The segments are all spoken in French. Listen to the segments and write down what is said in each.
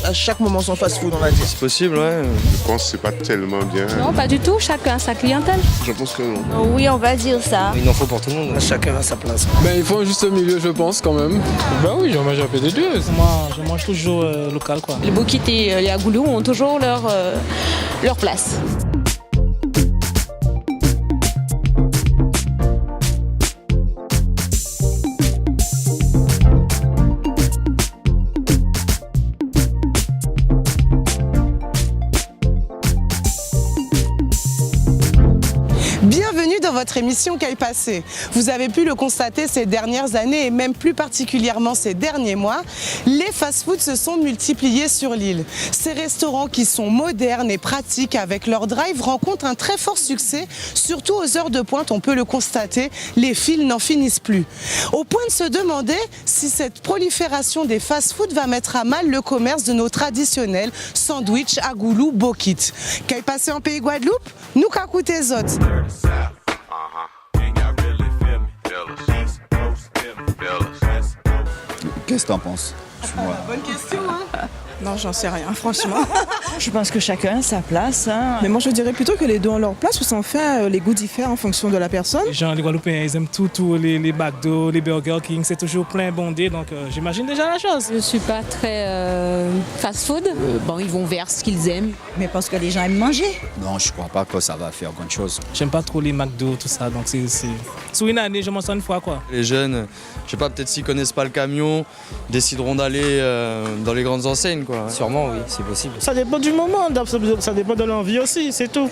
À chaque moment son fast-food, on va dire. C'est possible, ouais. Je pense que c'est pas tellement bien. Non, pas du tout, chacun sa clientèle. Je pense que non. Oui, on va dire ça. Il en faut pour tout le monde. Chacun a sa place. Ben, il faut un juste milieu, je pense, quand même. Ben oui, j'en mange un peu des deux. Moi, je mange toujours local, quoi. Les Bokit et les Agoulou ont toujours leur place. Bienvenue dans votre émission Qu'est passé. Vous avez pu le constater ces dernières années et même plus particulièrement ces derniers mois, les fast-foods se sont multipliés sur l'île. Ces restaurants qui sont modernes et pratiques avec leur drive rencontrent un très fort succès, surtout aux heures de pointe, on peut le constater, les files n'en finissent plus. Au point de se demander si cette prolifération des fast-foods va mettre à mal le commerce de nos traditionnels sandwichs, agoulou, bokit. Qu'est passé en pays Guadeloupe? Nous qu'à coûter zot. Qu'est-ce que t'en penses? Bonne question, hein? Non, j'en sais rien, franchement. Je pense que chacun a sa place. Mais moi, je dirais plutôt que les deux ont leur place, parce qu'en fait, les goûts diffèrent en fonction de la personne. Les gens, les Guadeloupéens, ils aiment tout, les McDo, les Burger King, c'est toujours plein bondé, donc j'imagine déjà la chose. Je ne suis pas très fast-food. Ils vont vers ce qu'ils aiment. Mais parce que les gens aiment manger. Non, je crois pas que ça va faire grande chose. J'aime pas trop les McDo, tout ça, donc c'est... Sur une année, je mange ça une fois, quoi. Les jeunes, je sais pas, peut-être s'ils connaissent pas le camion, décideront d'aller dans les grandes enseignes, quoi. Sûrement, oui, c'est possible. Ça dépend du moment, ça dépend de l'envie aussi, c'est tout.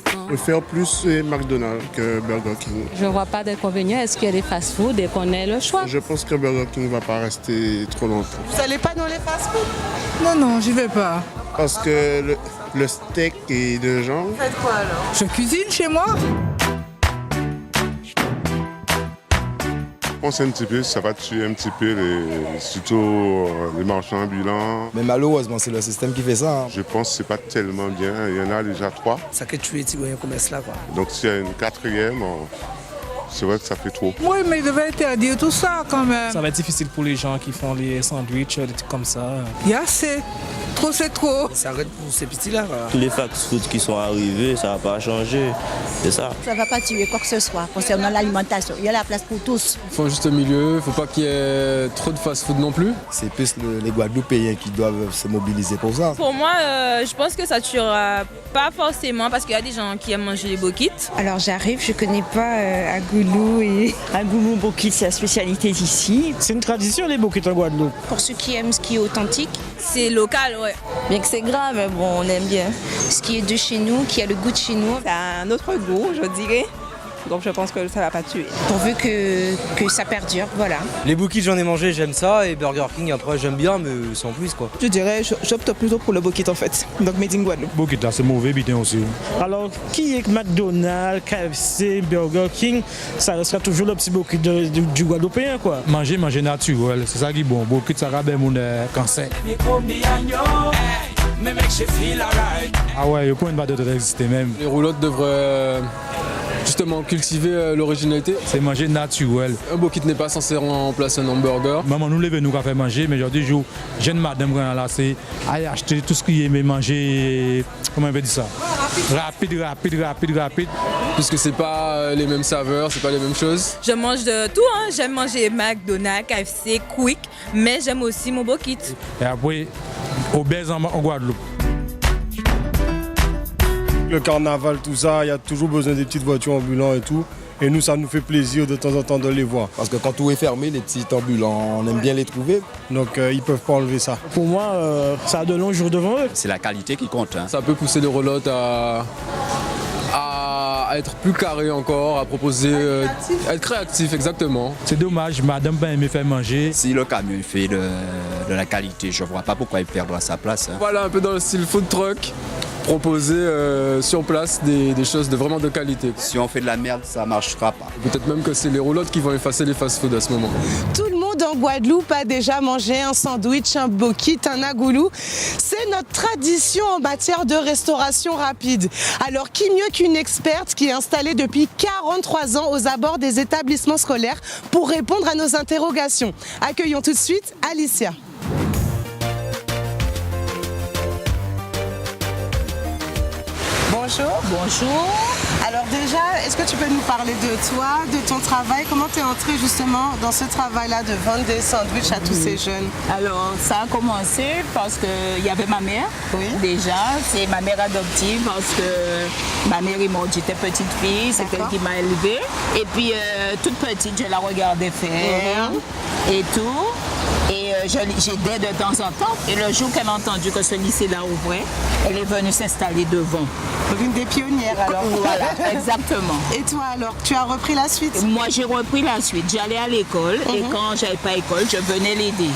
Je préfère plus McDonald's que Burger King. Je ne vois pas d'inconvénient. Est-ce qu'il y a des fast-food et qu'on ait le choix? Je pense que Burger King ne va pas rester trop longtemps. Vous n'allez pas dans les fast-foods? Non, j'y vais pas. Parce que le steak est de genre. Vous faites quoi alors? Je cuisine chez moi. Je pense un petit peu, ça va tuer un petit peu surtout les marchands ambulants. Mais malheureusement, c'est le système qui fait ça. Je pense que c'est pas tellement bien. Il y en a déjà 3. Ça peut tuer le commerce là, quoi. Donc s'il y a une 4e, c'est vrai que ça fait trop. Oui, mais ils devaient interdire tout ça quand même. Ça va être difficile pour les gens qui font les sandwichs, des trucs comme ça. Il y a assez. Trop, c'est trop. Ça arrête pour ces petits-là, quoi. Tous les fast-foods qui sont arrivés, ça va pas changer. C'est ça. Ça ne va pas tuer quoi que ce soit concernant l'alimentation. Il y a la place pour tous. Il faut un juste milieu, il ne faut pas qu'il y ait trop de fast-food non plus. C'est plus les Guadeloupéens qui doivent se mobiliser pour ça. Pour moi, je pense que ça tuera pas forcément parce qu'il y a des gens qui aiment manger les bokits. Alors j'arrive, je ne connais pas Agoulou et Agoulou Bokit, c'est la spécialité d'ici. C'est une tradition, les Bokits en Guadeloupe. Pour ceux qui aiment ce qui est authentique, C'est local, ouais. bien que c'est grave, mais bon, on aime bien. Ce qui est de chez nous, qui a le goût de chez nous, Ça a un autre goût, je dirais. Donc je pense que ça va pas tuer. pourvu que ça perdure, voilà. Les bouquets, j'en ai mangé, j'aime ça. Et Burger King, après, j'aime bien, mais sans plus, quoi. Je dirais, j'opte plutôt pour le bokit en fait. Donc made in Guadeloupe. Bokit, là, c'est mauvais, bien aussi. Alors, qui est McDonald's, KFC, Burger King, ça restera toujours le petit Bokit du Guadeloupéen, quoi. Manger naturel, c'est ça qui est bon. Bokit, ça rabat mon cancer. Ah ouais, le point de barre de exister même. Les roulottes devraient justement cultiver l'originalité. C'est manger naturel. Un bokit n'est pas censé remplacer un hamburger. Maman nous lève nous qu'a fait manger, mais aujourd'hui, jeune madame quand elle a c'est aller acheter tout ce qui est manger, comment on peut dire ça? Rapide. Puisque c'est pas les mêmes saveurs, c'est pas les mêmes choses. Je mange de tout, hein. J'aime manger McDonald's, KFC, Quick, mais j'aime aussi mon bokit. Et après, obèse en Guadeloupe. Le carnaval, tout ça, il y a toujours besoin des petites voitures ambulantes et tout. Et nous, ça nous fait plaisir de temps en temps de les voir. Parce que quand tout est fermé, les petits ambulants, on aime bien les trouver. Donc ils peuvent pas enlever ça. Pour moi, ça a de longs jours devant eux. C'est la qualité qui compte. Hein. Ça peut pousser les roulottes à être plus carré encore, à proposer, être créatif, exactement. C'est dommage, madame pas aimé faire manger. Si le camion fait de la qualité, je vois pas pourquoi il perdra sa place. Hein. Voilà, un peu dans le style food truck, proposer sur place des choses vraiment de qualité. Si on fait de la merde, ça marchera pas. Peut-être même que c'est les roulottes qui vont effacer les fast-foods à ce moment. Tout le monde en Guadeloupe a déjà mangé un sandwich, un bokit, un agoulou. C'est notre tradition en matière de restauration rapide. Alors qui mieux qu'une experte qui est installée depuis 43 ans aux abords des établissements scolaires pour répondre à nos interrogations. Accueillons tout de suite Alicia. Bonjour. Bonjour. Alors déjà, est-ce que tu peux nous parler de toi, de ton travail? Comment tu es entrée justement dans ce travail-là de vendre des sandwichs à tous ces jeunes? Alors ça a commencé parce qu'il y avait ma mère, déjà. C'est ma mère adoptive parce que ma mère est morte, j'étais petite fille, c'est elle qui m'a élevée. Et puis toute petite, je la regardais faire et tout. Et j'aidais de temps en temps. Et le jour qu'elle a entendu que ce lycée-là ouvrait, elle est venue s'installer devant. Une des pionnières alors. Voilà, exactement. Et toi alors, tu as repris la suite? Moi j'ai repris la suite. J'allais à l'école et quand j'avais pas école, je venais l'aider.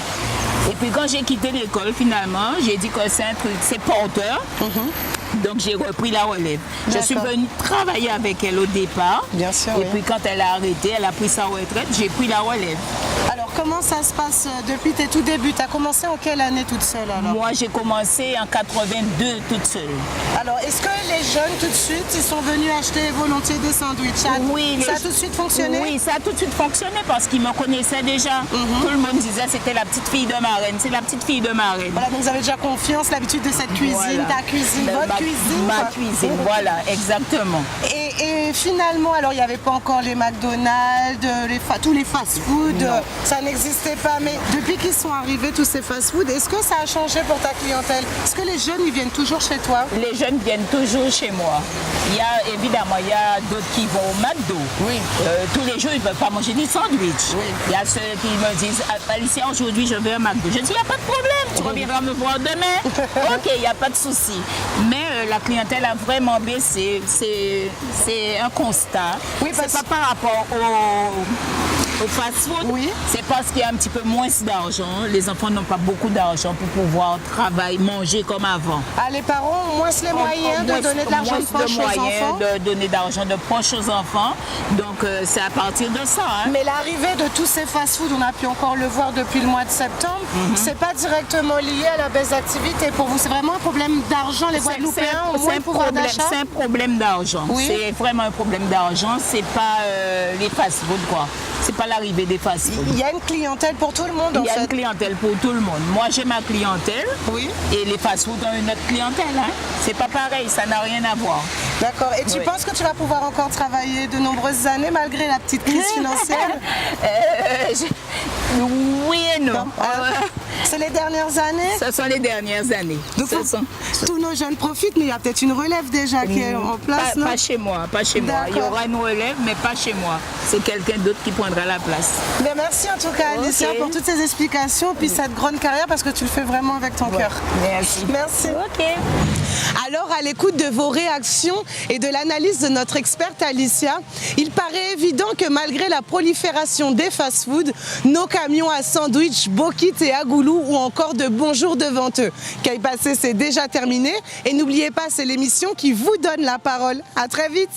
Et puis quand j'ai quitté l'école finalement, j'ai dit que c'est un truc, c'est porteur. Donc j'ai repris la relève. Je suis venue travailler avec elle au départ. Bien sûr. Et puis quand elle a arrêté, elle a pris sa retraite, j'ai pris la relève. Alors comment ça se passe depuis tes tout débuts? Tu as commencé en quelle année toute seule alors? Moi j'ai commencé en 82 toute seule. Alors est-ce que les jeunes tout de suite ils sont venus acheter volontiers des sandwichs? Oui. Ça a tout de suite fonctionné? Oui, ça a tout de suite fonctionné parce qu'ils me connaissaient déjà. Tout le monde disait c'était la petite fille de marraine, c'est la petite fille de marraine. Voilà, donc vous avez déjà confiance, l'habitude de cette cuisine, ta cuisine, votre cuisine. Ma cuisine, voilà, exactement. Et finalement, alors il n'y avait pas encore les McDonald's, tous les fast-food, ça n'existait pas. Mais depuis qu'ils sont arrivés, tous ces fast-food, est-ce que ça a changé pour ta clientèle? Est-ce que les jeunes, ils viennent toujours chez toi? Les jeunes viennent toujours chez moi. Il y a d'autres qui vont au McDo. Oui. Tous les jours, ils ne veulent pas manger des sandwichs. Il y a ceux qui me disent, Alicia, aujourd'hui, je veux un McDo. Je dis, il n'y a pas de problème, tu reviendras me voir demain. Ok, il n'y a pas de souci. Mais la clientèle a vraiment baissé. C'est un constat. Oui, c'est pas par rapport au fast-food. C'est parce qu'il y a un petit peu moins d'argent. Les enfants n'ont pas beaucoup d'argent pour pouvoir travailler, manger comme avant. Ah, les parents ont moins les moyens de donner de l'argent de poche aux enfants? De donner d'argent de poche aux enfants. Donc c'est à partir de ça. Mais l'arrivée de tous ces fast-food, on a pu encore le voir depuis le mois de septembre, c'est pas directement lié à la baisse d'activité pour vous? C'est vraiment un problème d'argent? Les Guadeloupéens ont moins de pouvoir d'achat? C'est un problème d'argent. C'est vraiment un problème d'argent. C'est pas les fast-food quoi. C'est pas l'arrivée des fast-food. Il y a une clientèle pour tout le monde en fait? Il y a une clientèle pour tout le monde. Moi j'ai ma clientèle et les fast-food ont une autre clientèle. C'est pas pareil, ça n'a rien à voir. D'accord. Et tu penses que tu vas pouvoir encore travailler de nombreuses années malgré la petite crise financière? Oui et non. C'est les dernières années? Ce sont les dernières années. Donc tous nos jeunes profitent, mais il y a peut-être une relève déjà qui est en place, non? Pas chez moi, pas chez moi. Il y aura une relève, mais pas chez moi. C'est quelqu'un d'autre qui prendra la place. Mais merci en tout cas Alicia pour toutes ces explications, puis cette grande carrière parce que tu le fais vraiment avec ton cœur. Merci. Merci. Ok. Alors à l'écoute de vos réactions et de l'analyse de notre experte Alicia, il paraît évident que malgré la prolifération des fast-foods, nos camions à sandwich, bokit et agoulou ou encore de bonjour devant eux. Qu'aille passer, c'est déjà terminé et n'oubliez pas, c'est l'émission qui vous donne la parole. À très vite.